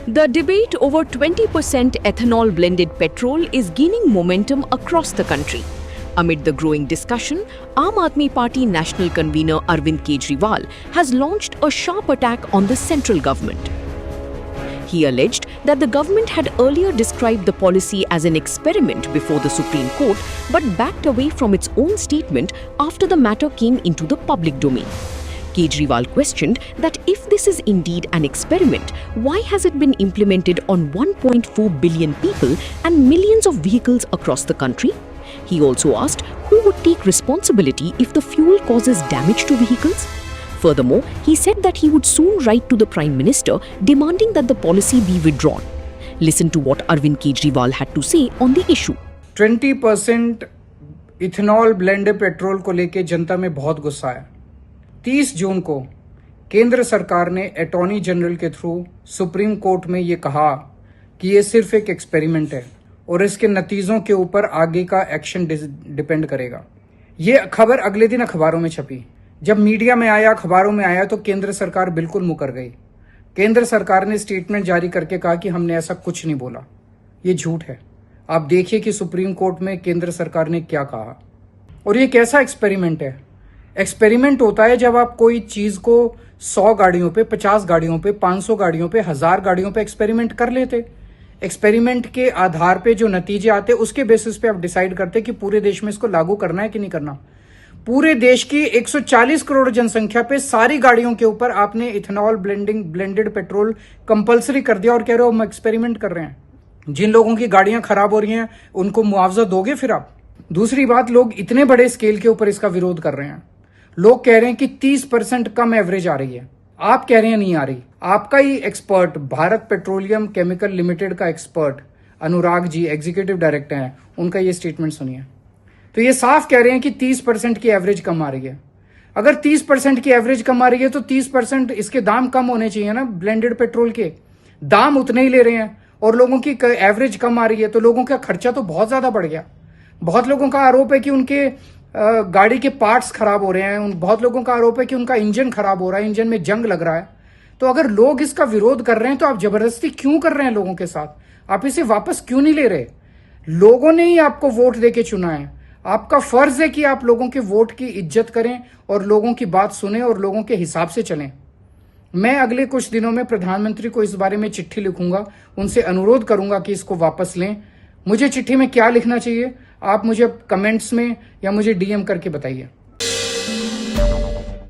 The debate over 20% ethanol blended petrol is gaining momentum across the country. Amid the growing discussion, Aam Aadmi Party National Convener Arvind Kejriwal has launched a sharp attack on the central government. He alleged that the government had earlier described the policy as an experiment before the Supreme Court, but backed away from its own statement after the matter came into the public domain. Kejriwal questioned that if this is indeed an experiment, why has it been implemented on 1.4 billion people and millions of vehicles across the country? He also asked who would take responsibility if the fuel causes damage to vehicles. Furthermore, he said that he would soon write to the Prime Minister demanding that the policy be withdrawn. Listen to what Arvind Kejriwal had to say on the issue. 20% ethanol blended petrol को लेके जनता में बहुत गुस्सा है। 30 जून को केंद्र सरकार ने अटॉर्नी जनरल के थ्रू सुप्रीम कोर्ट में ये कहा कि ये सिर्फ एक एक्सपेरिमेंट है और इसके नतीजों के ऊपर आगे का एक्शन डिपेंड करेगा। ये खबर अगले दिन अखबारों में छपी। जब मीडिया में आया, अखबारों में आया, तो केंद्र सरकार बिल्कुल मुकर गई। केंद्र सरकार ने स्टेटमेंट जारी करके कहा कि हमने ऐसा कुछ नहीं बोला। ये झूठ है। आप देखिए कि सुप्रीम कोर्ट में केंद्र सरकार ने क्या कहा। और ये कैसा एक्सपेरिमेंट है? एक्सपेरिमेंट होता है जब आप कोई चीज को 100 गाड़ियों पे, 50 गाड़ियों पे, 500 गाड़ियों पे, 1000 गाड़ियों पे एक्सपेरिमेंट कर लेते। एक्सपेरिमेंट के आधार पे जो नतीजे आते उसके बेसिस पे आप डिसाइड करते कि पूरे देश में इसको लागू करना है कि नहीं करना। पूरे देश की 140 करोड़ जनसंख्या पे सारी गाड़ियों के ऊपर आपने इथेनॉल ब्लेंडेड पेट्रोल कंपलसरी कर दिया और कह रहे हो हम एक्सपेरिमेंट कर रहे हैं। जिन लोगों की गाड़ियां खराब हो रही हैं उनको मुआवजा दोगे फिर आप? दूसरी बात, लोग इतने बड़े स्केल के ऊपर इसका विरोध कर रहे हैं। लोग कह रहे हैं कि 30% कम एवरेज आ रही है। आप कह रहे हैं नहीं आ रही। आपका ही expert, Bharat petroleum chemical limited का expert Anurag ji, executive director हैं, उनका ये स्टेटमेंट सुनिए। तो ये साफ कह रहे हैं कि 30% की एवरेज कम आ रही है। अगर 30% की एवरेज कम आ रही है तो 30% इसके दाम कम होने चाहिए ना। ब्लेंडेड पेट्रोल के दाम उतने ही ले रहे हैं और लोगों की एवरेज कम आ रही है, तो लोगों का खर्चा तो बहुत ज्यादा बढ़ गया। बहुत लोगों का आरोप है कि उनके गाड़ी के पार्ट्स खराब हो रहे हैं। बहुत लोगों का आरोप है कि उनका इंजन खराब हो रहा है, इंजन में जंग लग रहा है। तो अगर लोग इसका विरोध कर रहे हैं तो आप जबरदस्ती क्यों कर रहे हैं लोगों के साथ? आप इसे वापस क्यों नहीं ले रहे? लोगों ने ही आपको वोट देके चुना है। आपका फर्ज है कि आप लोगों के वोट की इज्जत करें और लोगों की बात सुने और लोगों के हिसाब से चलें। मैं अगले कुछ दिनों में प्रधानमंत्री को इस बारे में चिट्ठी लिखूंगा, उनसे अनुरोध करूंगा कि इसको वापस लें। मुझे चिट्ठी में क्या लिखना चाहिए आप मुझे कमेंट्स में या मुझे डीएम करके बताइए।